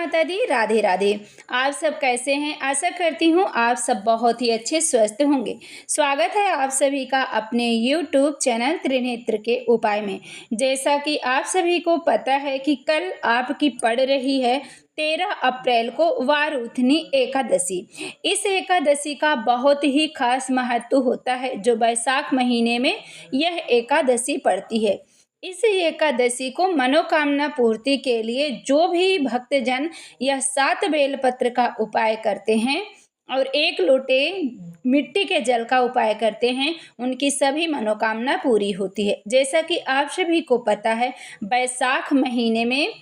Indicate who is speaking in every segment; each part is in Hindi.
Speaker 1: माता दी, राधे राधे। आप सब कैसे हैं? आशा करती हूँ आप सब बहुत ही अच्छे स्वस्थ होंगे। स्वागत है आप सभी का अपने YouTube चैनल त्रिनेत्र के उपाय में। जैसा कि आप सभी को पता है कि कल आपकी पड़ रही है 13 अप्रैल को वारुथनी एकादशी। इस एकादशी का बहुत ही खास महत्व होता है जो वैशाख महीने में यह एकादशी पड़ती है। इस एकादशी को मनोकामना पूर्ति के लिए जो भी भक्तजन यह 7 बेलपत्र का उपाय करते हैं और 1 लोटे मिट्टी के जल का उपाय करते हैं, उनकी सभी मनोकामना पूरी होती है। जैसा कि आप सभी को पता है, वैशाख महीने में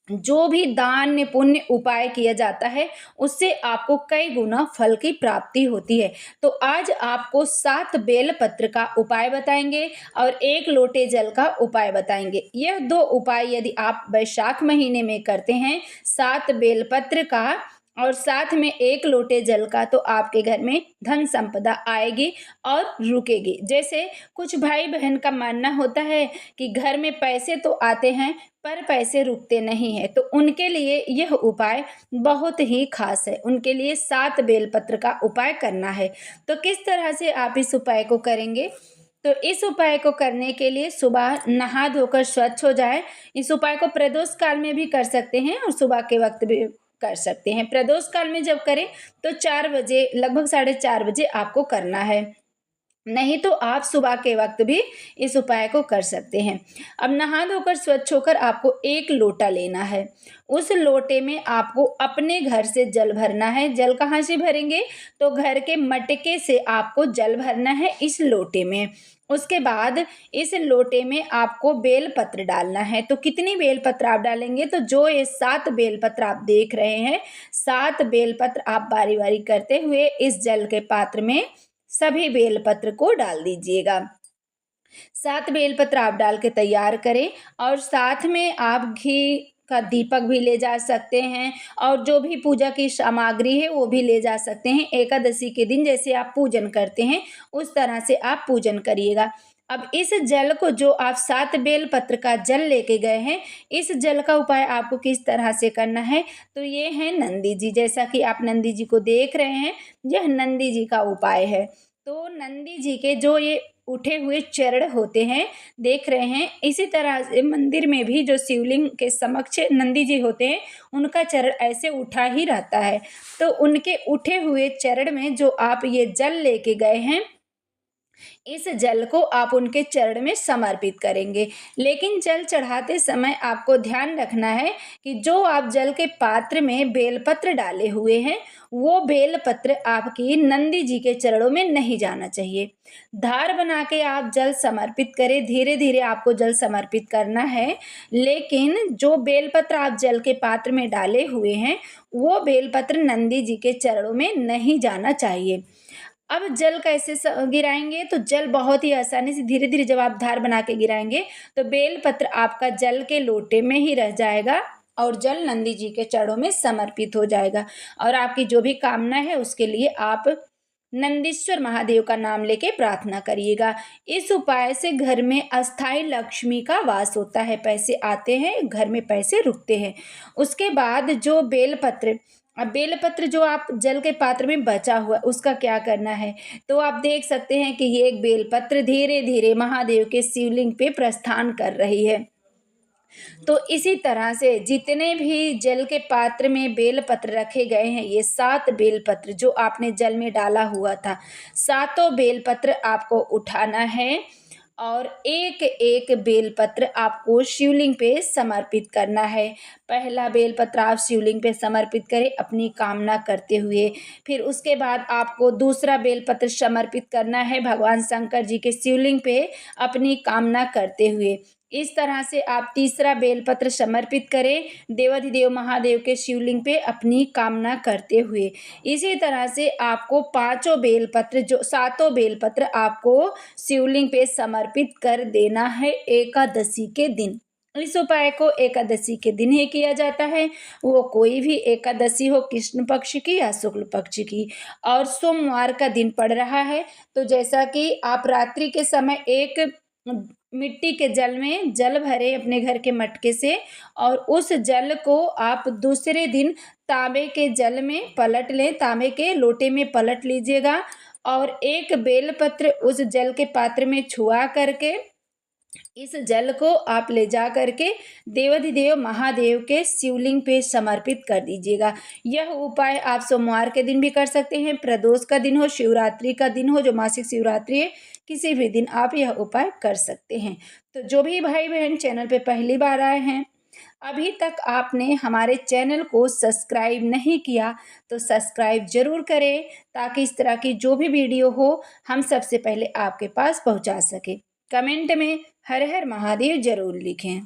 Speaker 1: जो भी दान पुण्य उपाय किया जाता है उससे आपको कई गुना फल की प्राप्ति होती है। तो आज आपको 7 बेलपत्र का उपाय बताएंगे और 1 लोटे जल का उपाय बताएंगे। यह 2 उपाय यदि आप वैशाख महीने में करते हैं, 7 बेलपत्र का और साथ में 1 लोटे जल का, तो आपके घर में धन संपदा आएगी और रुकेगी। जैसे कुछ भाई बहन का मानना होता है कि घर में पैसे तो आते हैं पर पैसे रुकते नहीं हैं, तो उनके लिए यह उपाय बहुत ही खास है। उनके लिए 7 बेलपत्र का उपाय करना है। तो किस तरह से आप इस उपाय को करेंगे? तो इस उपाय को करने के लिए सुबह नहा धोकर स्वच्छ हो जाए। इस उपाय को प्रदोष काल में भी कर सकते हैं और सुबह के वक्त भी कर सकते हैं। प्रदोष काल में जब करें तो 4 बजे, लगभग 4:30 बजे आपको करना है, नहीं तो आप सुबह के वक्त भी इस उपाय को कर सकते हैं। अब नहा धोकर स्वच्छ होकर आपको 1 लोटा लेना है। उस लोटे में आपको अपने घर से जल भरना है। जल कहाँ से भरेंगे? तो घर के मटके से आपको जल भरना है इस लोटे में। उसके बाद इस लोटे में आपको बेलपत्र डालना है। तो कितनी बेलपत्र आप डालेंगे? तो जो ये 7 बेलपत्र आप देख रहे हैं, 7 बेलपत्र आप बारी बारी करते हुए इस जल के पात्र में सभी बेलपत्र को डाल दीजिएगा। 7 बेलपत्र आप डाल के तैयार करें और साथ में आप घी का दीपक भी ले जा सकते हैं और जो भी पूजा की सामग्री है वो भी ले जा सकते हैं। एकादशी के दिन जैसे आप पूजन करते हैं उस तरह से आप पूजन करिएगा। अब इस जल को, जो आप 7 बेलपत्र का जल लेके गए हैं, इस जल का उपाय आपको किस तरह से करना है? तो ये है नंदी जी। जैसा कि आप नंदी जी को देख रहे हैं, यह नंदी जी का उपाय है। तो नंदी जी के जो ये उठे हुए चरण होते हैं, देख रहे हैं, इसी तरह से मंदिर में भी जो शिवलिंग के समक्ष नंदी जी होते हैं, उनका चरण ऐसे उठा ही रहता है। तो उनके उठे हुए चरण में जो आप ये जल लेके गए हैं, इस जल को आप उनके चरण में समर्पित करेंगे। लेकिन जल चढ़ाते समय आपको ध्यान रखना है कि जो आप जल के पात्र में बेलपत्र डाले हुए हैं, वो बेलपत्र आपकी नंदी जी के चरणों में नहीं जाना चाहिए। धार बना के आप जल समर्पित करें, धीरे धीरे आपको जल समर्पित करना है। लेकिन जो बेलपत्र आप जल के पात्र में डाले हुए हैं, वो बेलपत्र नंदी जी के चरणों में नहीं जाना चाहिए। अब जल कैसे गिराएंगे? तो जल बहुत ही आसानी से धीरे धीरे जब आप धार बना के गिराएंगे तो बेलपत्र आपका जल के लोटे में ही रह जाएगा और जल नंदी जी के चरणों में समर्पित हो जाएगा। और आपकी जो भी कामना है उसके लिए आप नंदीश्वर महादेव का नाम लेके प्रार्थना करिएगा। इस उपाय से घर में अस्थाई लक्ष्मी का वास होता है, पैसे आते हैं, घर में पैसे रुकते हैं। उसके बाद जो बेलपत्र, अब बेलपत्र जो आप जल के पात्र में बचा हुआ उसका क्या करना है? तो आप देख सकते हैं कि ये एक बेलपत्र धीरे धीरे महादेव के शिवलिंग पे प्रस्थान कर रही है। तो इसी तरह से जितने भी जल के पात्र में बेलपत्र रखे गए हैं, ये 7 बेलपत्र जो आपने जल में डाला हुआ था, 7 बेलपत्र आपको उठाना है और एक एक बेलपत्र आपको शिवलिंग पे समर्पित करना है। पहला बेलपत्र आप शिवलिंग पे समर्पित करें अपनी कामना करते हुए। फिर उसके बाद आपको दूसरा बेलपत्र समर्पित करना है भगवान शंकर जी के शिवलिंग पे अपनी कामना करते हुए। इस तरह से आप तीसरा बेलपत्र समर्पित करें देवाधिदेव महादेव के शिवलिंग पे अपनी कामना करते हुए। इसी तरह से आपको 5 बेलपत्र, जो 7 बेलपत्र आपको शिवलिंग पे समर्पित कर देना है एकादशी के दिन। इस उपाय को एकादशी के दिन ही किया जाता है, वो कोई भी एकादशी हो, कृष्ण पक्ष की या शुक्ल पक्ष की। और सोमवार का दिन पड़ रहा है, तो जैसा कि आप रात्रि के समय एक मिट्टी के जल में जल भरे अपने घर के मटके से, और उस जल को आप दूसरे दिन तांबे के जल में पलट लें, तांबे के लोटे में पलट लीजिएगा और एक बेलपत्र उस जल के पात्र में छुआ करके इस जल को आप ले जा करके देवाधिदेव महादेव के शिवलिंग पे समर्पित कर दीजिएगा। यह उपाय आप सोमवार के दिन भी कर सकते हैं, प्रदोष का दिन हो, शिवरात्रि का दिन हो, जो मासिक शिवरात्रि है, किसी भी दिन आप यह उपाय कर सकते हैं। तो जो भी भाई बहन चैनल पे पहली बार आए हैं, अभी तक आपने हमारे चैनल को सब्सक्राइब नहीं किया तो सब्सक्राइब जरूर करें, ताकि इस तरह की जो भी वीडियो हो हम सबसे पहले आपके पास पहुंचा सके। कमेंट में हर हर महादेव जरूर लिखें।